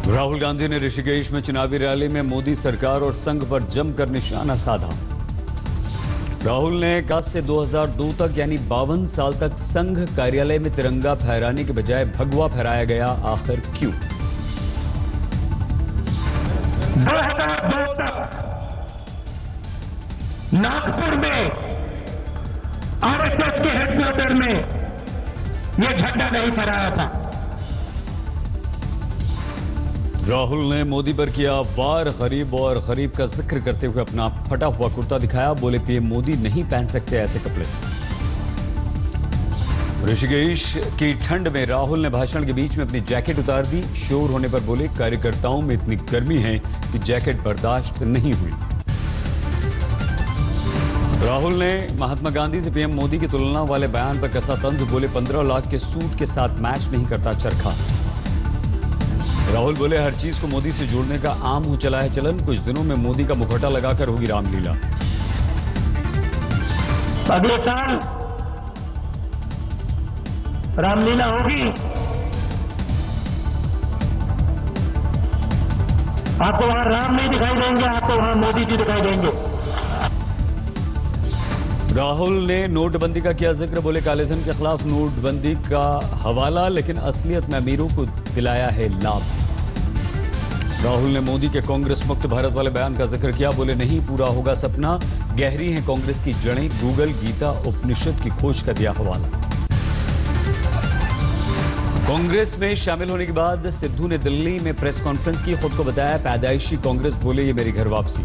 राहुल गांधी ने ऋषिकेश में चुनावी रैली में मोदी सरकार और संघ पर जमकर निशाना साधा। राहुल ने कहा से 2002 तक यानी 52 साल तक संघ कार्यालय में तिरंगा फहराने के बजाय भगवा फहराया गया, आखिर क्यों? 2002 तक नागपुर में आरएसएस के हेडक्वार्टर में यह झंडा नहीं फहराया था। राहुल ने मोदी पर किया वार, गरीब और गरीब का जिक्र करते हुए अपना फटा हुआ कुर्ता दिखाया। बोले पीएम मोदी नहीं पहन सकते ऐसे कपड़े। ऋषिकेश की ठंड में राहुल ने भाषण के बीच में अपनी जैकेट उतार दी। शोर होने पर बोले कार्यकर्ताओं में इतनी गर्मी है कि जैकेट बर्दाश्त नहीं हुई। राहुल ने महात्मा गांधी से पीएम मोदी की तुलना वाले बयान पर कसा तंज। बोले 15 लाख के सूट के साथ मैच नहीं करता चरखा। राहुल बोले हर चीज को मोदी से जोड़ने का आम हो चला है चलन। कुछ दिनों में मोदी का मुखौटा लगाकर होगी रामलीला। अगले साल रामलीला होगी। आपको वहां राम नहीं दिखाई देंगे, आपको वहां मोदी जी दिखाई देंगे। राहुल ने नोटबंदी का किया जिक्र। बोले काले धन के खिलाफ नोटबंदी का हवाला, लेकिन असलियत में अमीरों को दिलाया है लाभ। राहुल ने मोदी के कांग्रेस मुक्त भारत वाले बयान का जिक्र किया। बोले नहीं पूरा होगा सपना, गहरी है कांग्रेस की जड़ें। गूगल, गीता, उपनिषद की खोज का दिया हवाला। कांग्रेस में शामिल होने के बाद सिद्धू ने दिल्ली में प्रेस कॉन्फ्रेंस की। खुद को बताया पैदाइशी कांग्रेस। बोले ये मेरी घर वापसी।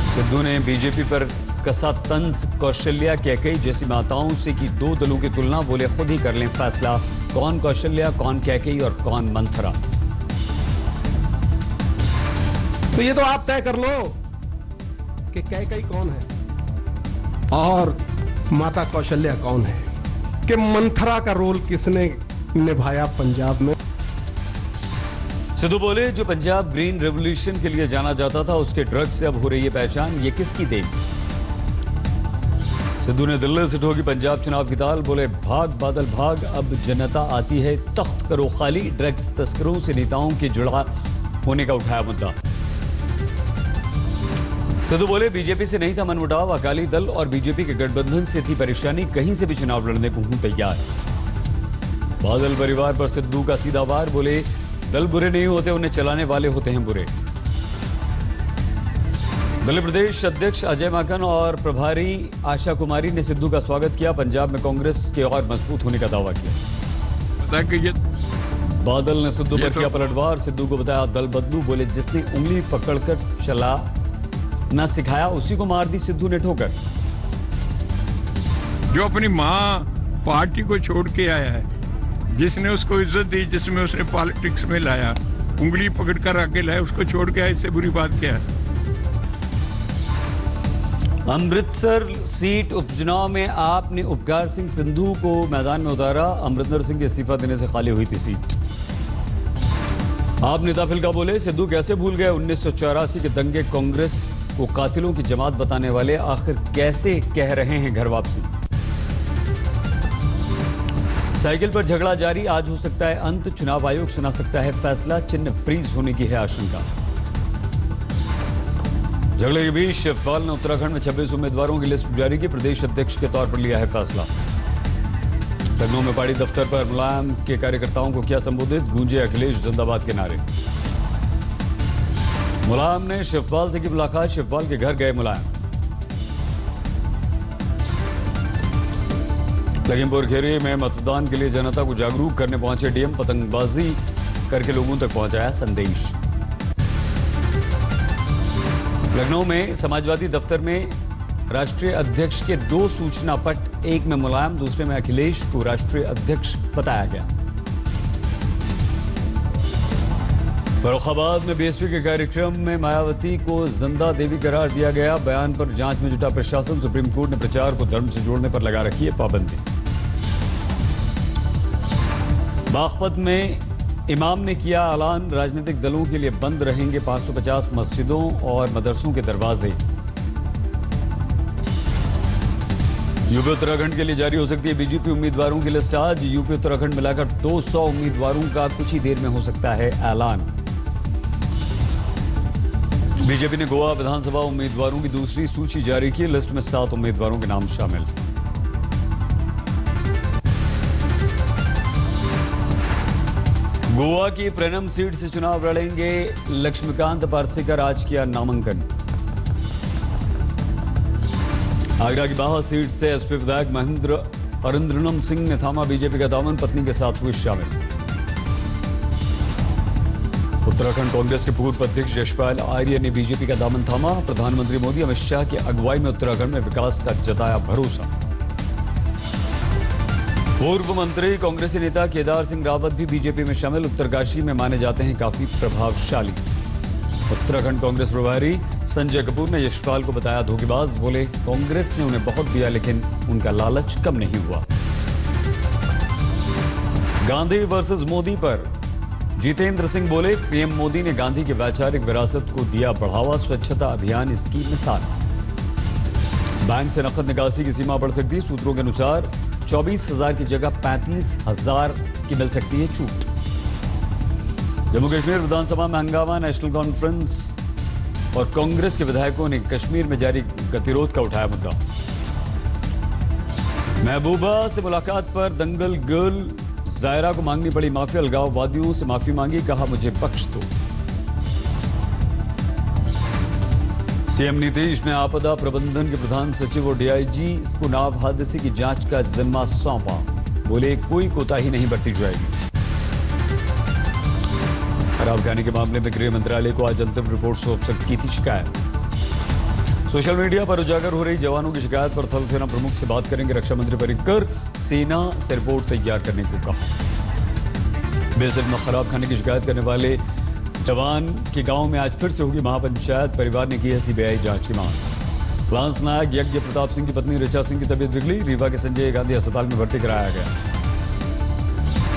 सिद्धू ने बीजेपी पर कसा तंज। कौशल्या, कैकेयी जैसी माताओं से की दो दलों की तुलना। बोले खुद ही कर लें फैसला, कौन कौशल्या, कौन कैकेयी और कौन मंथरा। तो ये तो आप तय कर लो कि कैकेयी कौन है और माता कौशल्या कौन है, कि मंथरा का रोल किसने निभाया पंजाब में। सिद्धू बोले जो पंजाब ग्रीन रेवोल्यूशन के लिए जाना जाता था उसके ड्रग्स से अब हो रही है पहचान। ये किसकी देन? सिद्धू ने दिल्ली से ठोकी पंजाब चुनाव की ताल। बोले भाग बादल भाग, अब जनता आती है तख्त करो खाली। ड्रग्स तस्करों से नेताओं के जुड़ा होने का उठाया मुद्दा। सिद्धू बोले बीजेपी से नहीं था मनमुटाव, अकाली दल और बीजेपी के गठबंधन से थी परेशानी। कहीं से भी चुनाव लड़ने को हूं तैयार। बादल परिवार पर सिद्धू का सीधा वार। बोले दल बुरे नहीं होते, उन्हें चलाने वाले होते हैं बुरे। दिल्ली प्रदेश अध्यक्ष अजय माकन और प्रभारी आशा कुमारी ने सिद्धू का स्वागत किया। पंजाब में कांग्रेस के और मजबूत होने का दावा किया। बादल ने सिद्धू पर किया पलटवार। सिद्धू को बताया दल बदलू। बोले जिसने उंगली पकड़कर चला ना सिखाया उसी को मार दी सिद्धू ने ठोकर। जो अपनी माँ पार्टी को छोड़ के आया है, जिसने उसको इज्जत दी, जिसमें उसने पॉलिटिक्स में लाया, उंगली पकड़कर आगे लाया, उसको छोड़ के आया, इससे बुरी बात क्या है? अमृतसर सीट उपचुनाव में आपने उपकार सिंह सिंधु को मैदान में उतारा। अमरिंदर सिंह के इस्तीफा देने से खाली हुई थी सीट। आप नेता फिलका बोले सिद्धू कैसे भूल गए 1984 के दंगे। कांग्रेस को कातिलों की जमात बताने वाले आखिर कैसे कह रहे हैं घर वापसी। साइकिल पर झगड़ा जारी, आज हो सकता है अंत। चुनाव आयोग सुना सकता है फैसला। चिन्ह फ्रीज होने की है आशंका। झगड़े के बीच शिवपाल ने उत्तराखंड में 26 उम्मीदवारों की लिस्ट जारी की। प्रदेश अध्यक्ष के तौर पर लिया है फैसला। लखनऊ में पार्टी दफ्तर पर मुलायम के कार्यकर्ताओं को किया संबोधित। गूंजे अखिलेश जिंदाबाद के नारे। मुलायम ने शिवपाल से की मुलाकात। शिवपाल के घर गए मुलायम। लखीमपुर खीरी में मतदान के लिए जनता को जागरूक करने पहुंचे डीएम। पतंगबाजी करके लोगों तक पहुंचाया संदेश। लखनऊ में समाजवादी दफ्तर में राष्ट्रीय अध्यक्ष के 2 सूचना पट, एक में मुलायम दूसरे में अखिलेश को राष्ट्रीय अध्यक्ष बताया गया। फर्रुखाबाद में बीएसपी के कार्यक्रम में मायावती को जिंदा देवी करार दिया गया। बयान पर जांच में जुटा प्रशासन। सुप्रीम कोर्ट ने प्रचार को धर्म से जोड़ने पर लगा रखी है पाबंदी। बागपत में इमाम ने किया ऐलान। राजनीतिक दलों के लिए बंद रहेंगे 550 मस्जिदों और मदरसों के दरवाजे। यूपी उत्तराखंड के लिए जारी हो सकती है बीजेपी उम्मीदवारों की लिस्ट आज। यूपी उत्तराखंड मिलाकर 200 उम्मीदवारों का कुछ ही देर में हो सकता है ऐलान। बीजेपी ने गोवा विधानसभा उम्मीदवारों की दूसरी सूची जारी की। लिस्ट में 7 उम्मीदवारों के नाम शामिल। गोवा की प्रेनम सीट से चुनाव लड़ेंगे लक्ष्मीकांत पार्सेकर, आज किया नामांकन। आगरा की बाहा सीट से एसपी विधायक महेंद्र अरिंद्रनम सिंह ने थामा बीजेपी का दामन, पत्नी के साथ हुए शामिल। उत्तराखंड कांग्रेस के पूर्व अध्यक्ष यशपाल आर्य ने बीजेपी का दामन थामा। प्रधानमंत्री मोदी अमित शाह की अगुवाई में उत्तराखंड में विकास का जताया भरोसा। पूर्व मंत्री कांग्रेसी नेता केदार सिंह रावत भी बीजेपी में शामिल। उत्तरकाशी में माने जाते हैं काफी प्रभावशाली। उत्तराखंड कांग्रेस प्रभारी संजय कपूर ने यशपाल को बताया धोखेबाज। बोले कांग्रेस ने उन्हें बहुत दिया लेकिन उनका लालच कम नहीं हुआ। गांधी वर्सेस मोदी पर जितेंद्र सिंह बोले पीएम मोदी ने गांधी की वैचारिक विरासत को दिया बढ़ावा। स्वच्छता अभियान इसकी मिसाल। बैंक से नकद निकासी की सीमा बढ़ सकती है। सूत्रों के अनुसार 24,000 की जगह 35,000 की मिल सकती है छूट। जम्मू कश्मीर विधानसभा में हंगामा। नेशनल कॉन्फ्रेंस और कांग्रेस के विधायकों ने कश्मीर में जारी गतिरोध का उठाया मुद्दा। महबूबा से मुलाकात पर दंगल गर्ल जायरा को मांगनी पड़ी माफी। अलगाववादियों से माफी मांगी, कहा मुझे बख्श दो। सीएम नीतीश ने आपदा प्रबंधन के प्रधान सचिव और डीआईजी को नाव हादसे की जांच का जिम्मा सौंपा। बोले कोई कोताही नहीं बरती जाएगी। शराब खाने के मामले में गृह मंत्रालय को आज अंतिम रिपोर्ट सौंप सकती थी शिकायत। सोशल मीडिया पर उजागर हो रही जवानों की शिकायत पर थल सेना प्रमुख से बात करेंगे रक्षा मंत्री पर्रिकर। सेना से रिपोर्ट तैयार करने को कहा। बेसिल में खराब खाने की शिकायत करने वाले जवान के गांव में आज फिर से होगी महापंचायत। परिवार ने की है सीबीआई जांच की मांग। लांस नायक यज्ञ प्रताप सिंह की पत्नी ऋचा सिंह की तबीयत बिगड़ी। रीवा के संजय गांधी अस्पताल में भर्ती कराया गया।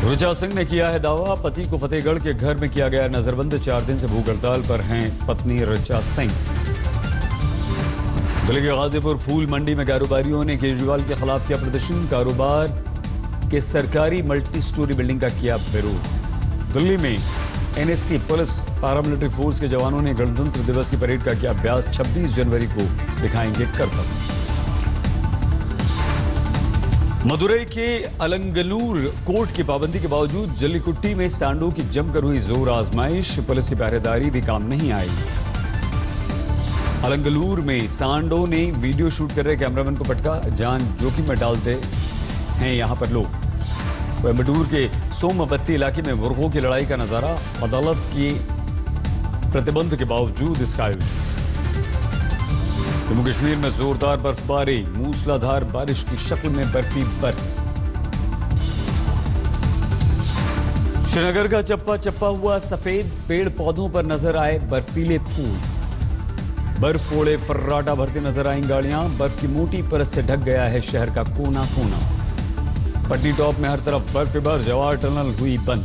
ऋचा सिंह ने किया है दावा, पति को फतेहगढ़ के घर में किया गया नजरबंद। 4 दिन से भूख हड़ताल पर हैं पत्नी ऋचा सिंह। दिल्ली के गाजीपुर फूल मंडी में कारोबारियों ने केजरीवाल के खिलाफ किया प्रदर्शन। कारोबार के सरकारी मल्टी स्टोरी बिल्डिंग का किया विरोध। दिल्ली में एनएससी पुलिस पैरामिलिट्री फोर्स के जवानों ने गणतंत्र दिवस की परेड का किया अभ्यास। 26 जनवरी को दिखाएंगे करतब। मदुरई के अलंगलूर कोर्ट की पाबंदी के बावजूद जल्लीकुट्टी में सांडों की जमकर हुई जोर आजमाइश। पुलिस की पहरेदारी भी काम नहीं आई। अलंगलूर में सांडों ने वीडियो शूट कर रहे कैमरामैन को पटका। जान जोखिम में डालते हैं यहां पर लोग। कोयम्बटूर के सोमवती इलाके में मुर्गों की लड़ाई का नजारा। अदालत की प्रतिबंध के बावजूद इसका आयोजन। जम्मू कश्मीर में जोरदार बर्फबारी। मूसलाधार बारिश की शक्ल में बर्फी बरस। श्रीनगर का चप्पा चप्पा हुआ सफेद। पेड़ पौधों पर नजर आए बर्फीले फूल। बर्फ फोड़े फर्राटा भरती नजर आई गाड़ियां। बर्फ की मोटी परत से ढक गया है शहर का कोना कोना। पटनी टॉप में हर तरफ बर्फ ही बर्फ। जवाहर टनल हुई बंद।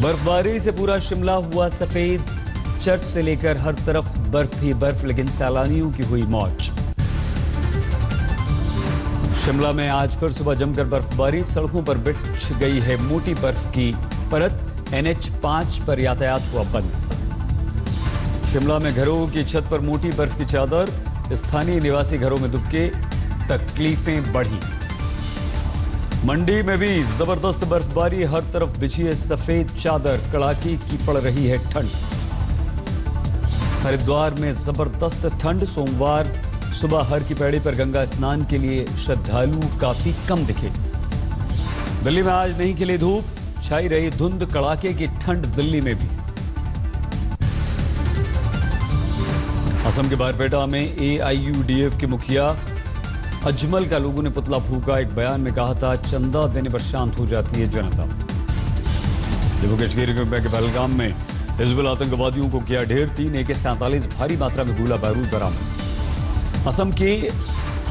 बर्फबारी से पूरा शिमला हुआ सफेद। चर्च से लेकर हर तरफ बर्फ ही बर्फ, लेकिन सैलानियों की हुई मौज। शिमला में आज फिर सुबह जमकर बर्फबारी। सड़कों पर बिछ गई है मोटी बर्फ की परत। NH5 पर यातायात हुआ बंद। शिमला में घरों की छत पर मोटी बर्फ की चादर। स्थानीय निवासी घरों में दुबके। तकलीफें बढ़ी। मंडी में भी जबरदस्त बर्फबारी। हर तरफ बिछी है सफेद चादर। कड़ाके की पड़ रही है ठंड। हरिद्वार में जबरदस्त ठंड। सोमवार सुबह हर की पैड़ी पर गंगा स्नान के लिए श्रद्धालु काफी कम दिखे। दिल्ली में आज नहीं खिली धूप। छाई रही धुंध। कड़ाके की ठंड दिल्ली में भी। असम के बारपेटा में AIUDF के मुखिया अजमल का लोगों ने पुतला फूका। एक बयान में कहा था चंदा देने पर शांत हो जाती है जनता। जम्मू कश्मीर के पहलगाम में हिजबुल आतंकवादियों को किया ढेर। 3 AK-47 भारी मात्रा में गोला बारूद बरामद। असम के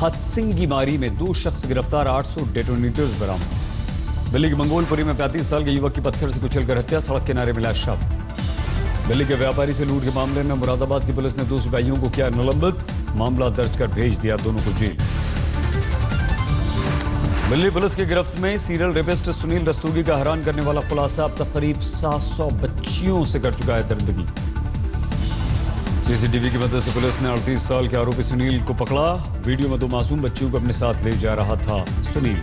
हत्सिंगीमारी में 2 शख्स गिरफ्तार। 800 डेटोनेटर्स बरामद। दिल्ली के मंगोलपुरी में 35 साल के युवक की पत्थर से कुचलकर हत्या। सड़क किनारे मिला शव। दिल्ली के व्यापारी से लूट के मामले में मुरादाबाद की पुलिस ने 2 सिपाहियों को किया निलंबित। मामला दर्ज कर भेज दिया दोनों को जेल। दिल्ली पुलिस की गिरफ्त में सीरियल रेपिस्ट सुनील रस्तोगी का हैरान करने वाला खुलासा। अब तक करीब 700 बच्चियों से कर चुका है दरिंदगी। सीसीटीवी की मदद से पुलिस ने 38 साल के आरोपी सुनील को पकड़ा। वीडियो में 2 मासूम बच्चियों को अपने साथ ले जा रहा था सुनील।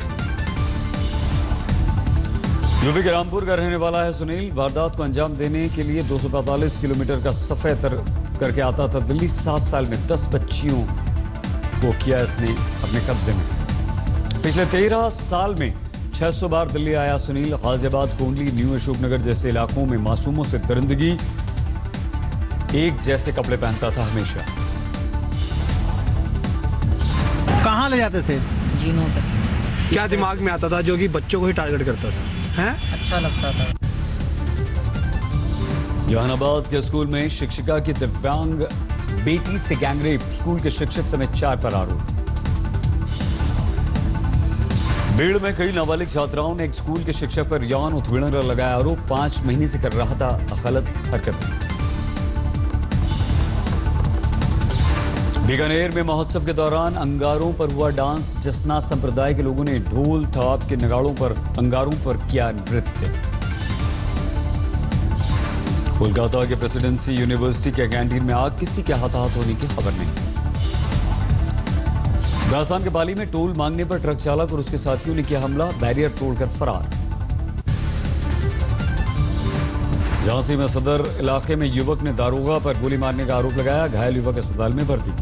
यूपी के रामपुर का रहने वाला है सुनील। वारदात को अंजाम देने के लिए 245 किलोमीटर का सफर तय करके आता था दिल्ली। 7 साल में 10 बच्चियों को किया इसने अपने कब्जे में। पिछले 13 साल में 600 बार दिल्ली आया सुनील। गाजियाबाद, कोंडली, न्यू अशोकनगर जैसे इलाकों में मासूमों से दरिंदगी। एक जैसे कपड़े पहनता था हमेशा। कहाँ ले जाते थे? जीनों पे। क्या दिमाग में आता था जो कि बच्चों को ही टारगेट करता था? हैं? अच्छा लगता था। जहानाबाद के स्कूल में शिक्षिका की दिव्यांग बेटी से गैंगरेप। स्कूल के शिक्षक समेत 4 पर आरोप। भीड़ में कई नाबालिग छात्राओं ने एक स्कूल के शिक्षक पर यौन उत्पीड़न का लगाया आरोप। 5 महीने से कर रहा था गलत हरकतें। बीकानेर में महोत्सव के दौरान अंगारों पर हुआ डांस। जसना संप्रदाय के लोगों ने ढोल थाप के अंगारों पर किया नृत्य। कोलकाता के प्रेसिडेंसी यूनिवर्सिटी के कैंटीन में आग। किसी के हताहत होने की खबर नहीं। राजस्थान के पाली में टोल मांगने पर ट्रक चालक और उसके साथियों ने किया हमला। बैरियर तोड़कर फरार। झांसी में सदर इलाके में युवक ने दारोगा पर गोली मारने का आरोप लगाया। घायल युवक अस्पताल में भर्ती।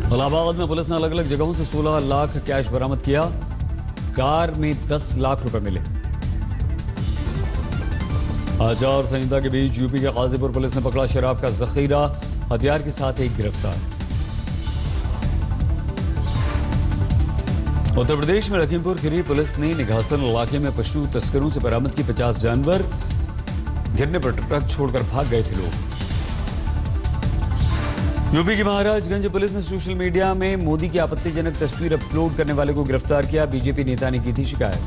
इलाहाबाद में पुलिस ने अलग अलग जगहों से 16 लाख कैश बरामद किया। कार में 10 लाख रुपए मिले। आचार संहिता के बीच यूपी के गाजीपुर पुलिस ने पकड़ा शराब का जखीरा। हथियार के साथ एक गिरफ्तार। उत्तर प्रदेश में लखीमपुर खीरी पुलिस ने निघासन इलाके में पशु तस्करों से बरामद की 50 जानवर। गिरने पर ट्रक छोड़कर भाग गए थे लोग। यूपी की महाराजगंज पुलिस ने सोशल मीडिया में मोदी की आपत्तिजनक तस्वीर अपलोड करने वाले को गिरफ्तार किया। बीजेपी नेता ने की थी शिकायत।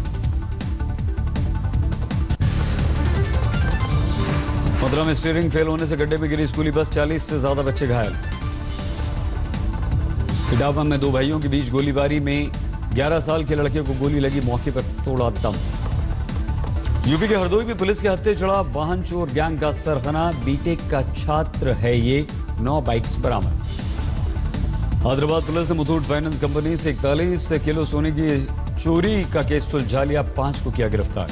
मथुरा में स्टीयरिंग फेल होने से गड्ढे में गिरी स्कूली बस। 40 से ज्यादा बच्चे घायल। इटावा में 2 भाइयों के बीच गोलीबारी में 11 साल के लड़के को गोली लगी। मौके पर तोड़ा दम। यूपी के हरदोई में पुलिस के हत्थे चढ़ा वाहन चोर गैंग का सरगना। बीटेक का छात्र है ये। 9 बाइक्स बरामद। हैदराबाद पुलिस ने मुथूट फाइनेंस कंपनी से 41 किलो सोने की चोरी का केस सुलझा लिया। 5 को किया गिरफ्तार।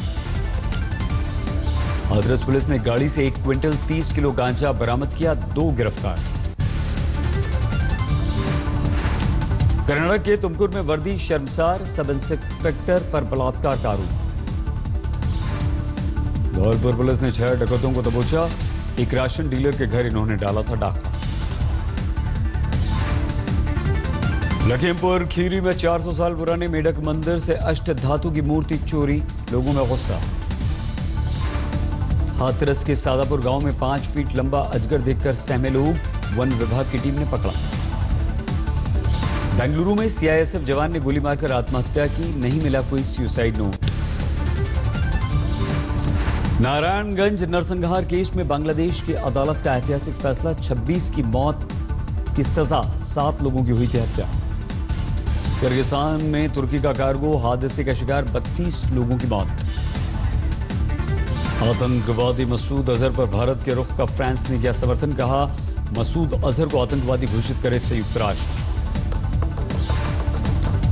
हाथरस पुलिस ने गाड़ी से 1 क्विंटल 30 किलो गांजा बरामद किया। 2 गिरफ्तार। कर्नाटक के तुमकुर में वर्दी शर्मसार। सब इंस्पेक्टर पर बलात्कार का आरोप। धौलपुर पुलिस ने 6 डकैतों को दबोचा। एक राशन डीलर के घर इन्होंने डाला था डाका। लखीमपुर खीरी में 400 साल पुराने मेढक मंदिर से अष्ट धातु की मूर्ति चोरी। लोगों में गुस्सा। हाथरस के सादापुर गांव में 5 फीट लंबा अजगर देखकर सहमे लोग। वन विभाग की टीम ने पकड़ा। बेंगलुरु में सीआईएसएफ जवान ने गोली मारकर आत्महत्या की। नहीं मिला कोई सुसाइड नोट। नारायणगंज नरसंहार केस में बांग्लादेश की अदालत का ऐतिहासिक फैसला। 26 की मौत की सजा। 7 लोगों की हुई थी हत्या। किर्गिस्तान में तुर्की का कार्गो हादसे का शिकार। 32 लोगों की मौत। आतंकवादी मसूद अजहर पर भारत के रुख का फ्रांस ने किया समर्थन। कहा मसूद अजहर को आतंकवादी घोषित करे संयुक्त राष्ट्र।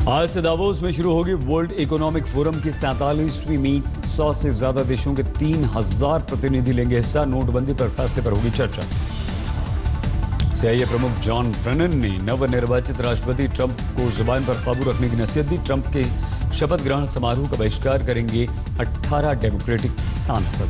आज से दावोस में शुरू होगी वर्ल्ड इकोनॉमिक फोरम की 47वीं मीट। 100 से ज्यादा देशों के 3000 प्रतिनिधि लेंगे हिस्सा। नोटबंदी पर फैसले पर होगी चर्चा। सीआईए प्रमुख जॉन ब्रेनन ने नवनिर्वाचित राष्ट्रपति ट्रंप को जुबान पर काबू रखने की नसीहत दी। ट्रंप के शपथ ग्रहण समारोह का बहिष्कार करेंगे 18 डेमोक्रेटिक सांसद।